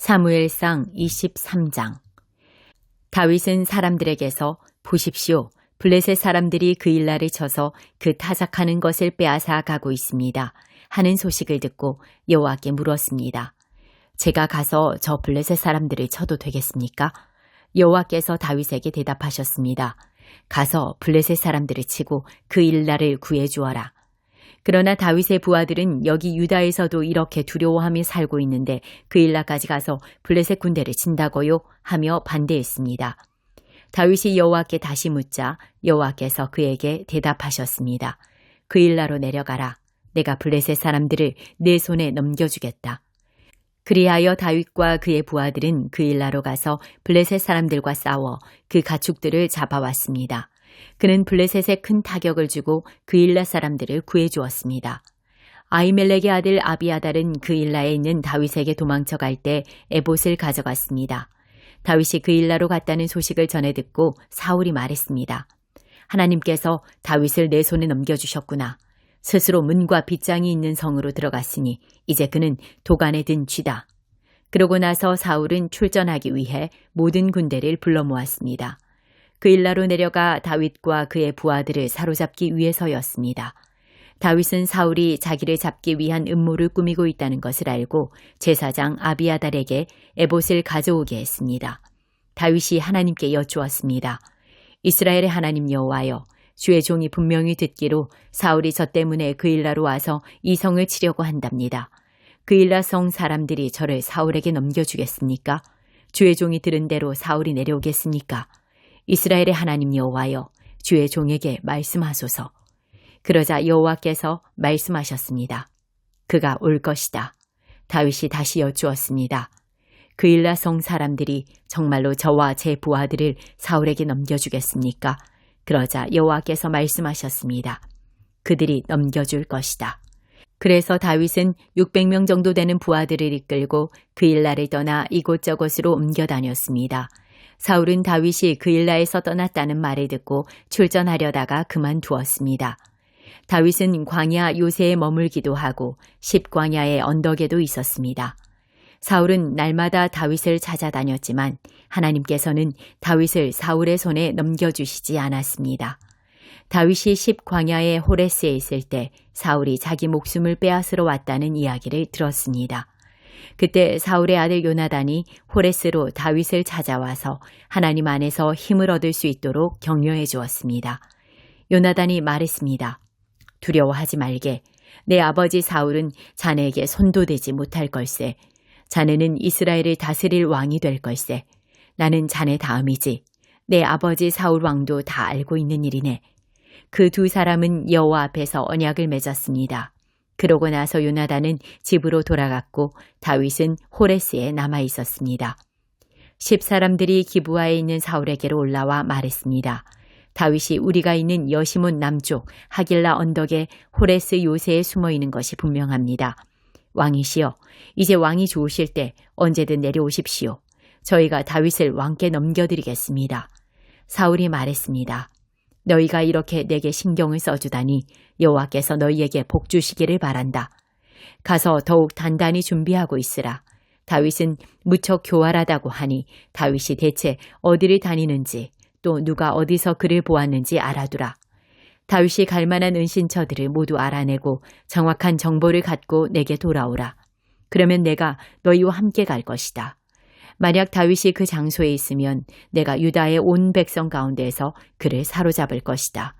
사무엘상 23장. 다윗은 사람들에게서 보십시오. 블레셋 사람들이 그 일날을 쳐서 그 타작하는 것을 빼앗아 가고 있습니다 하는 소식을 듣고 여호와께 물었습니다. 제가 가서 저 블레셋 사람들을 쳐도 되겠습니까? 여호와께서 다윗에게 대답하셨습니다. 가서 블레셋 사람들을 치고 그 일날을 구해 주어라. 그러나 다윗의 부하들은 여기 유다에서도 이렇게 두려워하며 살고 있는데 그 일날까지 가서 블레셋 군대를 친다고요? 하며 반대했습니다. 다윗이 여호와께 다시 묻자 여호와께서 그에게 대답하셨습니다. 그 일날로 내려가라. 내가 블레셋 사람들을 내 손에 넘겨주겠다. 그리하여 다윗과 그의 부하들은 그 일날로 가서 블레셋 사람들과 싸워 그 가축들을 잡아왔습니다. 그는 블레셋에 큰 타격을 주고 그 일라 사람들을 구해주었습니다. 아히멜렉의 아들 아비아달은 그 일라에 있는 다윗에게 도망쳐 갈 때 에봇을 가져갔습니다. 다윗이 그 일라로 갔다는 소식을 전해 듣고 사울이 말했습니다. 하나님께서 다윗을 내 손에 넘겨주셨구나. 스스로 문과 빗장이 있는 성으로 들어갔으니 이제 그는 도간에 든 쥐다. 그러고 나서 사울은 출전하기 위해 모든 군대를 불러 모았습니다. 그 일라로 내려가 다윗과 그의 부하들을 사로잡기 위해서였습니다. 다윗은 사울이 자기를 잡기 위한 음모를 꾸미고 있다는 것을 알고 제사장 아비아달에게 에봇을 가져오게 했습니다. 다윗이 하나님께 여쭈었습니다. 이스라엘의 하나님 여호와여, 주의 종이 분명히 듣기로 사울이 저 때문에 그 일라로 와서 이 성을 치려고 한답니다. 그 일라 성 사람들이 저를 사울에게 넘겨주겠습니까? 주의 종이 들은 대로 사울이 내려오겠습니까? 이스라엘의 하나님 여호와여, 주의 종에게 말씀하소서. 그러자 여호와께서 말씀하셨습니다. 그가 올 것이다. 다윗이 다시 여쭈었습니다. 그 일라 성 사람들이 정말로 저와 제 부하들을 사울에게 넘겨주겠습니까? 그러자 여호와께서 말씀하셨습니다. 그들이 넘겨줄 것이다. 그래서 다윗은 600명 정도 되는 부하들을 이끌고 그 일라를 떠나 이곳저곳으로 옮겨 다녔습니다. 사울은 다윗이 그 일라에서 떠났다는 말을 듣고 출전하려다가 그만두었습니다. 다윗은 광야 요새에 머물기도 하고 십광야의 언덕에도 있었습니다. 사울은 날마다 다윗을 찾아다녔지만 하나님께서는 다윗을 사울의 손에 넘겨주시지 않았습니다. 다윗이 십광야의 호레스에 있을 때 사울이 자기 목숨을 빼앗으러 왔다는 이야기를 들었습니다. 그때 사울의 아들 요나단이 호레스로 다윗을 찾아와서 하나님 안에서 힘을 얻을 수 있도록 격려해 주었습니다. 요나단이 말했습니다. 두려워하지 말게. 내 아버지 사울은 자네에게 손도 대지 못할 걸세. 자네는 이스라엘을 다스릴 왕이 될 걸세. 나는 자네 다음이지. 내 아버지 사울 왕도 다 알고 있는 일이네. 그 두 사람은 여호와 앞에서 언약을 맺었습니다. 그러고 나서 요나단은 집으로 돌아갔고 다윗은 호레스에 남아 있었습니다. 10사람들이 기브아에 있는 사울에게로 올라와 말했습니다. 다윗이 우리가 있는 여시몬 남쪽 하길라 언덕에 호레스 요새에 숨어 있는 것이 분명합니다. 왕이시여, 이제 왕이 좋으실 때 언제든 내려오십시오. 저희가 다윗을 왕께 넘겨드리겠습니다. 사울이 말했습니다. 너희가 이렇게 내게 신경을 써주다니 여호와께서 너희에게 복 주시기를 바란다. 가서 더욱 단단히 준비하고 있으라. 다윗은 무척 교활하다고 하니 다윗이 대체 어디를 다니는지 또 누가 어디서 그를 보았는지 알아두라. 다윗이 갈 만한 은신처들을 모두 알아내고 정확한 정보를 갖고 내게 돌아오라. 그러면 내가 너희와 함께 갈 것이다. 만약 다윗이 그 장소에 있으면 내가 유다의 온 백성 가운데에서 그를 사로잡을 것이다.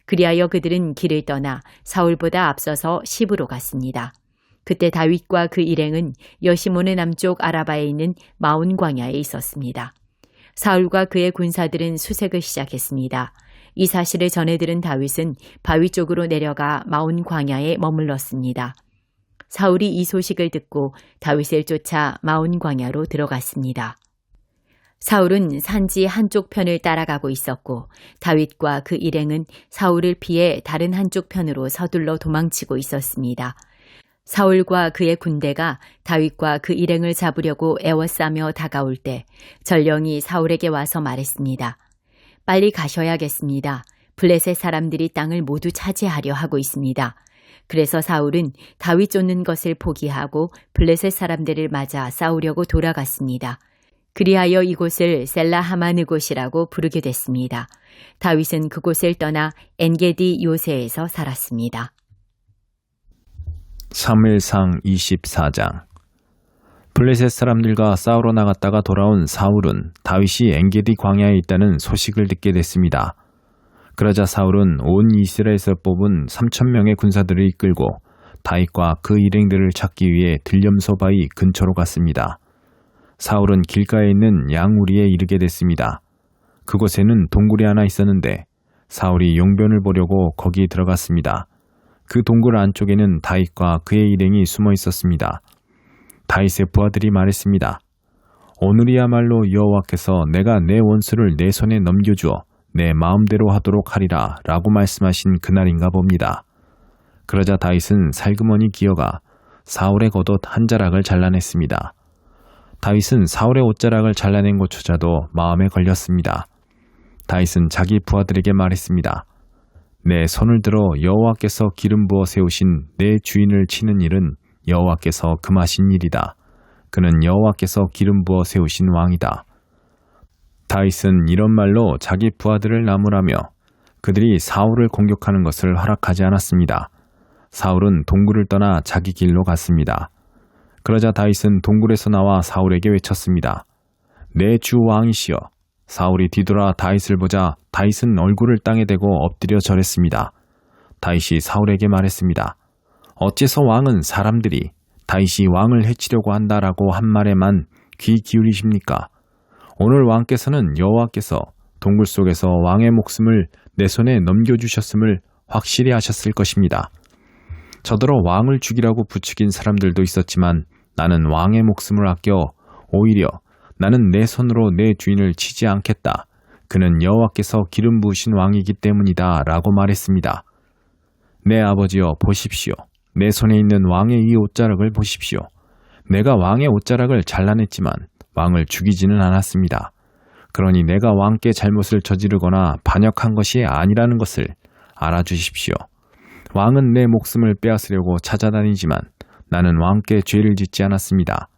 그리하여 그들은 길을 떠나 사울보다 앞서서 시브로 갔습니다. 그때 다윗과 그 일행은 여시몬의 남쪽 아라바에 있는 마온 광야에 있었습니다. 사울과 그의 군사들은 수색을 시작했습니다. 이 사실을 전해 들은 다윗은 바위 쪽으로 내려가 마온 광야에 머물렀습니다. 사울이 이 소식을 듣고 다윗을 쫓아 마온 광야로 들어갔습니다. 사울은 산지 한쪽 편을 따라가고 있었고 다윗과 그 일행은 사울을 피해 다른 한쪽 편으로 서둘러 도망치고 있었습니다. 사울과 그의 군대가 다윗과 그 일행을 잡으려고 애워싸며 다가올 때 전령이 사울에게 와서 말했습니다. 빨리 가셔야겠습니다. 블레셋 사람들이 땅을 모두 차지하려 하고 있습니다. 그래서 사울은 다윗 쫓는 것을 포기하고 블레셋 사람들을 맞아 싸우려고 돌아갔습니다. 그리하여 이곳을 셀라 하마느곳이라고 부르게 됐습니다. 다윗은 그곳을 떠나 엔게디 요새에서 살았습니다. 사무엘상 24장. 블레셋 사람들과 싸우러 나갔다가 돌아온 사울은 다윗이 엔게디 광야에 있다는 소식을 듣게 됐습니다. 그러자 사울은 온 이스라엘에서 뽑은 3,000명의 군사들을 이끌고 다윗과 그 일행들을 찾기 위해 들염소 바위 근처로 갔습니다. 사울은 길가에 있는 양우리에 이르게 됐습니다. 그곳에는 동굴이 하나 있었는데 사울이 용변을 보려고 거기에 들어갔습니다. 그 동굴 안쪽에는 다윗과 그의 일행이 숨어 있었습니다. 다윗의 부하들이 말했습니다. 오늘이야말로 여호와께서 내가 내 원수를 내 손에 넘겨주어 내 마음대로 하도록 하리라 라고 말씀하신 그날인가 봅니다. 그러자 다윗은 살그머니 기어가 사울의 겉옷 한 자락을 잘라냈습니다. 다윗은 사울의 옷자락을 잘라낸 것조차도 마음에 걸렸습니다. 다윗은 자기 부하들에게 말했습니다. 내 손을 들어 여호와께서 기름 부어 세우신 내 주인을 치는 일은 여호와께서 금하신 일이다. 그는 여호와께서 기름 부어 세우신 왕이다. 다윗은 이런 말로 자기 부하들을 나무라며 그들이 사울을 공격하는 것을 허락하지 않았습니다. 사울은 동굴을 떠나 자기 길로 갔습니다. 그러자 다윗은 동굴에서 나와 사울에게 외쳤습니다. 내 주 왕이시여. 사울이 뒤돌아 다윗을 보자 다윗은 얼굴을 땅에 대고 엎드려 절했습니다. 다윗이 사울에게 말했습니다. 어째서 왕은 사람들이 다윗이 왕을 해치려고 한다라고 한 말에만 귀 기울이십니까? 오늘 왕께서는 여호와께서 동굴 속에서 왕의 목숨을 내 손에 넘겨주셨음을 확실히 하셨을 것입니다. 저더러 왕을 죽이라고 부추긴 사람들도 있었지만 나는 왕의 목숨을 아껴 오히려 나는 내 손으로 내 주인을 치지 않겠다. 그는 여호와께서 기름 부으신 왕이기 때문이다 라고 말했습니다. 내 아버지여 보십시오. 내 손에 있는 왕의 이 옷자락을 보십시오. 내가 왕의 옷자락을 잘라냈지만 왕을 죽이지는 않았습니다. 그러니 내가 왕께 잘못을 저지르거나 반역한 것이 아니라는 것을 알아주십시오. 왕은 내 목숨을 빼앗으려고 찾아다니지만 나는 왕께 죄를 짓지 않았습니다.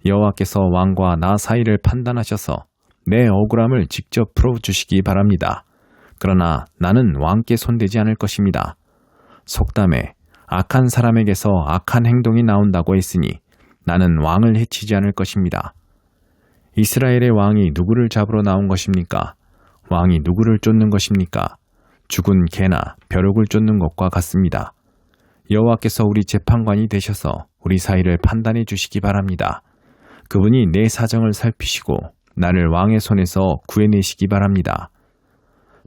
여호와께서 왕과 나 사이를 판단하셔서 내 억울함을 직접 풀어주시기 바랍니다. 그러나 나는 왕께 손대지 않을 것입니다. 속담에 악한 사람에게서 악한 행동이 나온다고 했으니 나는 왕을 해치지 않을 것입니다. 이스라엘의 왕이 누구를 잡으러 나온 것입니까? 왕이 누구를 쫓는 것입니까? 죽은 개나 벼룩을 쫓는 것과 같습니다. 여호와께서 우리 재판관이 되셔서 우리 사이를 판단해 주시기 바랍니다. 그분이 내 사정을 살피시고 나를 왕의 손에서 구해내시기 바랍니다.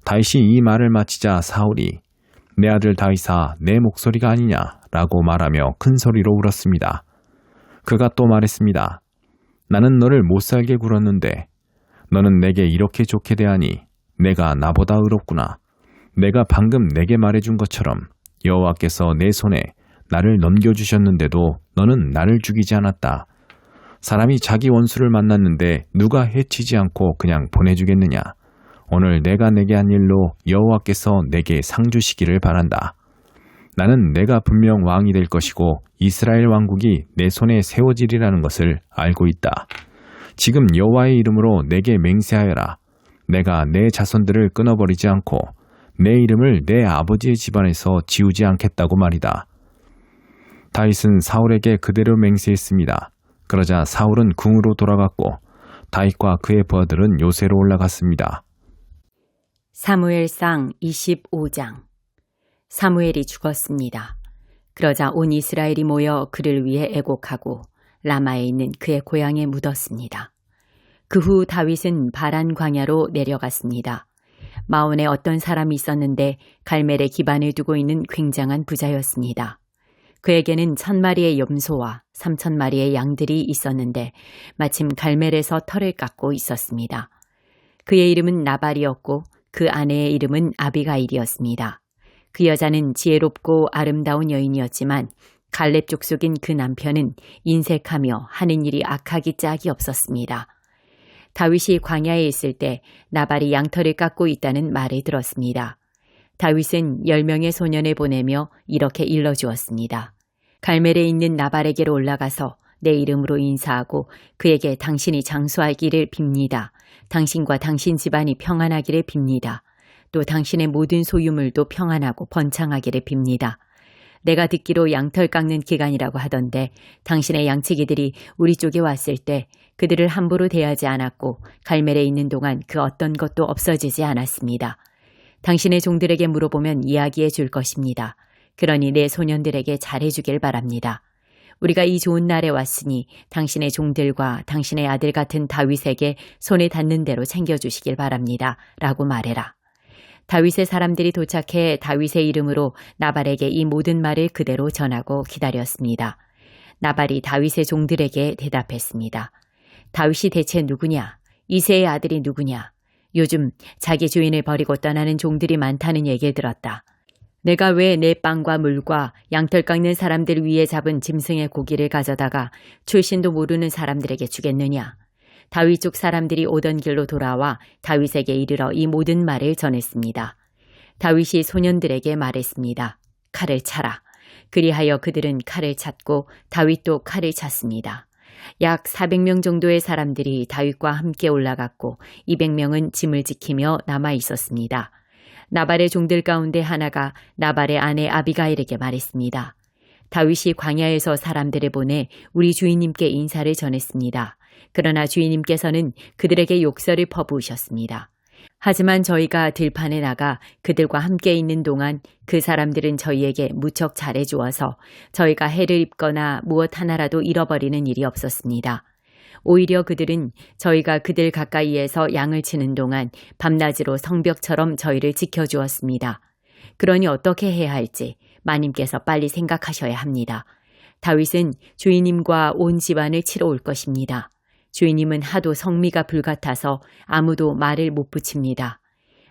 다윗이 이 말을 마치자 사울이 내 아들 다윗아 내 목소리가 아니냐 라고 말하며 큰 소리로 울었습니다. 그가 또 말했습니다. 나는 너를 못살게 굴었는데 너는 내게 이렇게 좋게 대하니 내가 나보다 의롭구나. 내가 방금 내게 말해준 것처럼 여호와께서 내 손에 나를 넘겨주셨는데도 너는 나를 죽이지 않았다. 사람이 자기 원수를 만났는데 누가 해치지 않고 그냥 보내주겠느냐. 오늘 내가 내게 한 일로 여호와께서 내게 상 주시기를 바란다. 나는 내가 분명 왕이 될 것이고 이스라엘 왕국이 내 손에 세워지리라는 것을 알고 있다. 지금 여호와의 이름으로 내게 맹세하여라. 내가 내 자손들을 끊어버리지 않고 내 이름을 내 아버지의 집안에서 지우지 않겠다고 말이다. 다윗은 사울에게 그대로 맹세했습니다. 그러자 사울은 궁으로 돌아갔고 다윗과 그의 부하들은 요새로 올라갔습니다. 사무엘상 25장. 사무엘이 죽었습니다. 그러자 온 이스라엘이 모여 그를 위해 애곡하고 라마에 있는 그의 고향에 묻었습니다. 그 후 다윗은 바란 광야로 내려갔습니다. 마온에 어떤 사람이 있었는데 갈멜에 기반을 두고 있는 굉장한 부자였습니다. 그에게는 1,000마리의 염소와 3,000마리의 양들이 있었는데 마침 갈멜에서 털을 깎고 있었습니다. 그의 이름은 나발이었고 그 아내의 이름은 아비가일이었습니다. 그 여자는 지혜롭고 아름다운 여인이었지만 갈렙 족속인 그 남편은 인색하며 하는 일이 악하기 짝이 없었습니다. 다윗이 광야에 있을 때 나발이 양털을 깎고 있다는 말을 들었습니다. 다윗은 10명의 소년을 보내며 이렇게 일러주었습니다. 갈멜에 있는 나발에게로 올라가서 내 이름으로 인사하고 그에게 당신이 장수하기를 빕니다. 당신과 당신 집안이 평안하기를 빕니다. 또 당신의 모든 소유물도 평안하고 번창하기를 빕니다. 내가 듣기로 양털 깎는 기간이라고 하던데 당신의 양치기들이 우리 쪽에 왔을 때 그들을 함부로 대하지 않았고 갈멜에 있는 동안 그 어떤 것도 없어지지 않았습니다. 당신의 종들에게 물어보면 이야기해 줄 것입니다. 그러니 내 소년들에게 잘해주길 바랍니다. 우리가 이 좋은 날에 왔으니 당신의 종들과 당신의 아들 같은 다윗에게 손에 닿는 대로 챙겨주시길 바랍니다. 라고 말해라. 다윗의 사람들이 도착해 다윗의 이름으로 나발에게 이 모든 말을 그대로 전하고 기다렸습니다. 나발이 다윗의 종들에게 대답했습니다. 다윗이 대체 누구냐? 이새의 아들이 누구냐? 요즘 자기 주인을 버리고 떠나는 종들이 많다는 얘기를 들었다. 내가 왜 내 빵과 물과 양털 깎는 사람들 위에 잡은 짐승의 고기를 가져다가 출신도 모르는 사람들에게 주겠느냐? 다윗 쪽 사람들이 오던 길로 돌아와 다윗에게 이르러 이 모든 말을 전했습니다. 다윗이 소년들에게 말했습니다. 칼을 차라. 그리하여 그들은 칼을 찼고 다윗도 칼을 찼습니다. 약 400명 정도의 사람들이 다윗과 함께 올라갔고 200명은 짐을 지키며 남아 있었습니다. 나발의 종들 가운데 하나가 나발의 아내 아비가일에게 말했습니다. 다윗이 광야에서 사람들을 보내 우리 주인님께 인사를 전했습니다. 그러나 주인님께서는 그들에게 욕설을 퍼부으셨습니다. 하지만 저희가 들판에 나가 그들과 함께 있는 동안 그 사람들은 저희에게 무척 잘해주어서 저희가 해를 입거나 무엇 하나라도 잃어버리는 일이 없었습니다. 오히려 그들은 저희가 그들 가까이에서 양을 치는 동안 밤낮으로 성벽처럼 저희를 지켜주었습니다. 그러니 어떻게 해야 할지 마님께서 빨리 생각하셔야 합니다. 다윗은 주인님과 온 집안을 치러 올 것입니다. 주인님은 하도 성미가 불같아서 아무도 말을 못 붙입니다.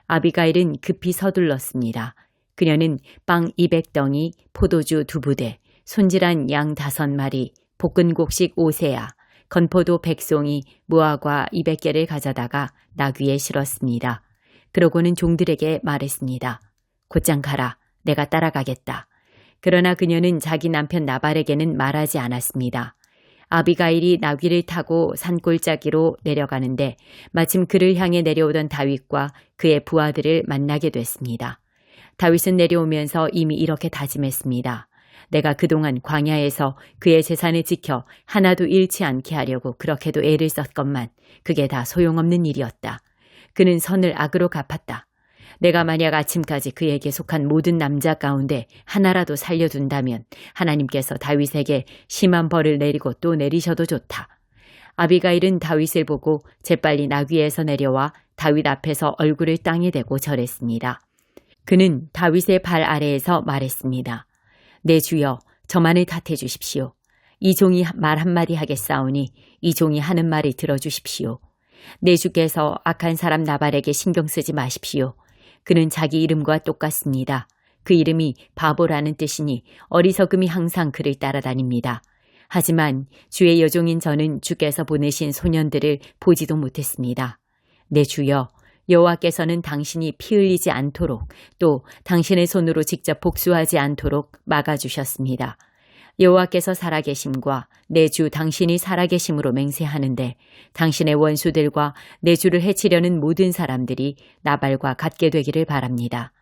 아비가일은 급히 서둘렀습니다. 그녀는 빵 200덩이, 포도주 2부대, 손질한 양 5마리, 볶은 곡식 5세야, 건포도 100송이, 무화과 200개를 가져다가 나귀에 실었습니다. 그러고는 종들에게 말했습니다. 곧장 가라. 내가 따라가겠다. 그러나 그녀는 자기 남편 나발에게는 말하지 않았습니다. 아비가일이 나귀를 타고 산골짜기로 내려가는데 마침 그를 향해 내려오던 다윗과 그의 부하들을 만나게 됐습니다. 다윗은 내려오면서 이미 이렇게 다짐했습니다. 내가 그동안 광야에서 그의 재산을 지켜 하나도 잃지 않게 하려고 그렇게도 애를 썼건만 그게 다 소용없는 일이었다. 그는 선을 악으로 갚았다. 내가 만약 아침까지 그에게 속한 모든 남자 가운데 하나라도 살려둔다면 하나님께서 다윗에게 심한 벌을 내리고 또 내리셔도 좋다. 아비가일은 다윗을 보고 재빨리 나귀에서 내려와 다윗 앞에서 얼굴을 땅에 대고 절했습니다. 그는 다윗의 발 아래에서 말했습니다. 내 주여, 저만을 탓해 주십시오. 이 종이 말 한마디 하겠사오니 이 종이 하는 말을 들어주십시오. 내 주께서 악한 사람 나발에게 신경 쓰지 마십시오. 그는 자기 이름과 똑같습니다. 그 이름이 바보라는 뜻이니 어리석음이 항상 그를 따라다닙니다. 하지만 주의 여종인 저는 주께서 보내신 소년들을 보지도 못했습니다. 내 주여, 여호와께서는 당신이 피 흘리지 않도록 또 당신의 손으로 직접 복수하지 않도록 막아주셨습니다. 여호와께서 살아계심과 내 주 당신이 살아계심으로 맹세하는데 당신의 원수들과 내 주를 해치려는 모든 사람들이 나발과 같게 되기를 바랍니다.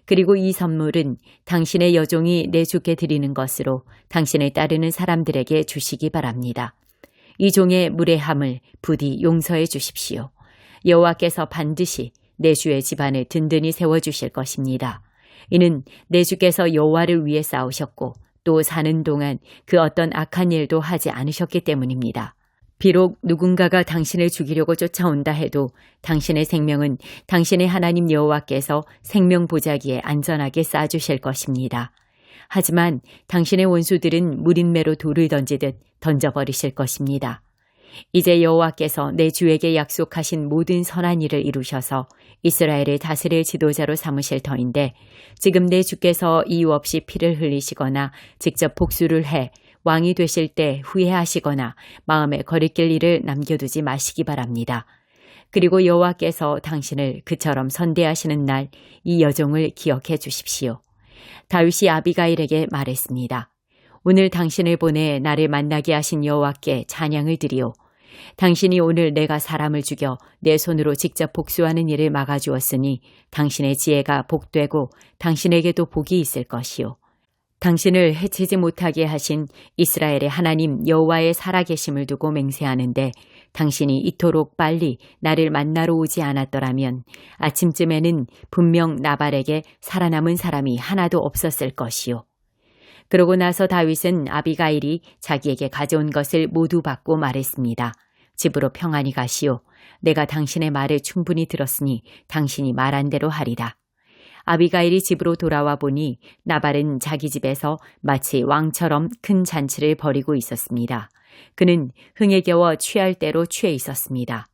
그리고 이 선물은 당신의 여종이 내 주께 드리는 것으로 당신을 따르는 사람들에게 주시기 바랍니다. 이 종의 무례함을 부디 용서해 주십시오. 여호와께서 반드시 내 주의 집안을 든든히 세워주실 것입니다. 이는 내 주께서 여호와를 위해 싸우셨고 또 사는 동안 그 어떤 악한 일도 하지 않으셨기 때문입니다. 비록 누군가가 당신을 죽이려고 쫓아온다 해도 당신의 생명은 당신의 하나님 여호와께서 생명 보자기에 안전하게 쌓아주실 것입니다. 하지만 당신의 원수들은 무린매로 돌을 던지듯 던져버리실 것입니다. 이제 여호와께서 내 주에게 약속하신 모든 선한 일을 이루셔서 이스라엘을 다스릴 지도자로 삼으실 터인데 지금 내 주께서 이유 없이 피를 흘리시거나 직접 복수를 해 왕이 되실 때 후회하시거나 마음에 거리낄 일을 남겨두지 마시기 바랍니다. 그리고 여호와께서 당신을 그처럼 선대하시는 날 이 여종을 기억해 주십시오. 다윗이 아비가일에게 말했습니다. 오늘 당신을 보내 나를 만나게 하신 여호와께 찬양을 드리오. 당신이 오늘 내가 사람을 죽여 내 손으로 직접 복수하는 일을 막아주었으니 당신의 지혜가 복되고 당신에게도 복이 있을 것이오. 당신을 해치지 못하게 하신 이스라엘의 하나님 여호와의 살아계심을 두고 맹세하는데 당신이 이토록 빨리 나를 만나러 오지 않았더라면 아침쯤에는 분명 나발에게 살아남은 사람이 하나도 없었을 것이오. 그러고 나서 다윗은 아비가일이 자기에게 가져온 것을 모두 받고 말했습니다. 집으로 평안히 가시오. 내가 당신의 말을 충분히 들었으니 당신이 말한 대로 하리라. 아비가일이 집으로 돌아와 보니 나발은 자기 집에서 마치 왕처럼 큰 잔치를 벌이고 있었습니다. 그는 흥에 겨워 취할 대로 취해 있었습니다.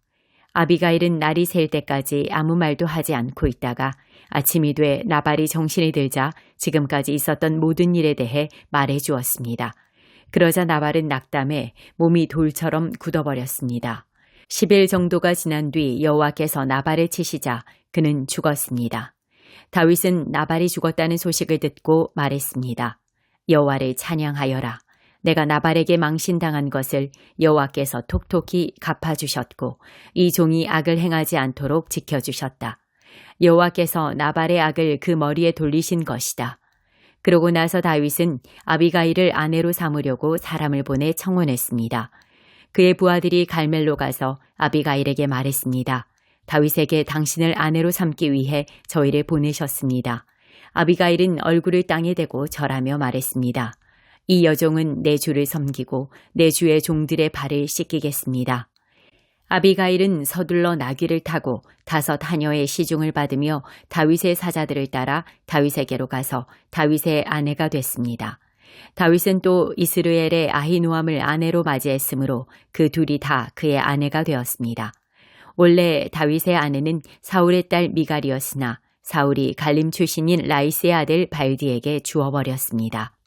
아비가일은 날이 셀 때까지 아무 말도 하지 않고 있다가 아침이 돼 나발이 정신이 들자 지금까지 있었던 모든 일에 대해 말해 주었습니다. 그러자 나발은 낙담해 몸이 돌처럼 굳어버렸습니다. 10일 정도가 지난 뒤 여호와께서 나발을 치시자 그는 죽었습니다. 다윗은 나발이 죽었다는 소식을 듣고 말했습니다. 여호와를 찬양하여라. 내가 나발에게 망신당한 것을 여호와께서 톡톡히 갚아주셨고 이 종이 악을 행하지 않도록 지켜주셨다. 여호와께서 나발의 악을 그 머리에 돌리신 것이다. 그러고 나서 다윗은 아비가일을 아내로 삼으려고 사람을 보내 청혼했습니다. 그의 부하들이 갈멜로 가서 아비가일에게 말했습니다. 다윗에게 당신을 아내로 삼기 위해 저희를 보내셨습니다. 아비가일은 얼굴을 땅에 대고 절하며 말했습니다. 이 여종은 내 주를 섬기고 내 주의 종들의 발을 씻기겠습니다. 아비가일은 서둘러 나귀를 타고 5 하녀의 시중을 받으며 다윗의 사자들을 따라 다윗에게로 가서 다윗의 아내가 됐습니다. 다윗은 또 이스르엘의 아히노암을 아내로 맞이했으므로 그 둘이 다 그의 아내가 되었습니다. 원래 다윗의 아내는 사울의 딸 미갈이었으나 사울이 갈림 출신인 라이스의 아들 발디에게 주어버렸습니다.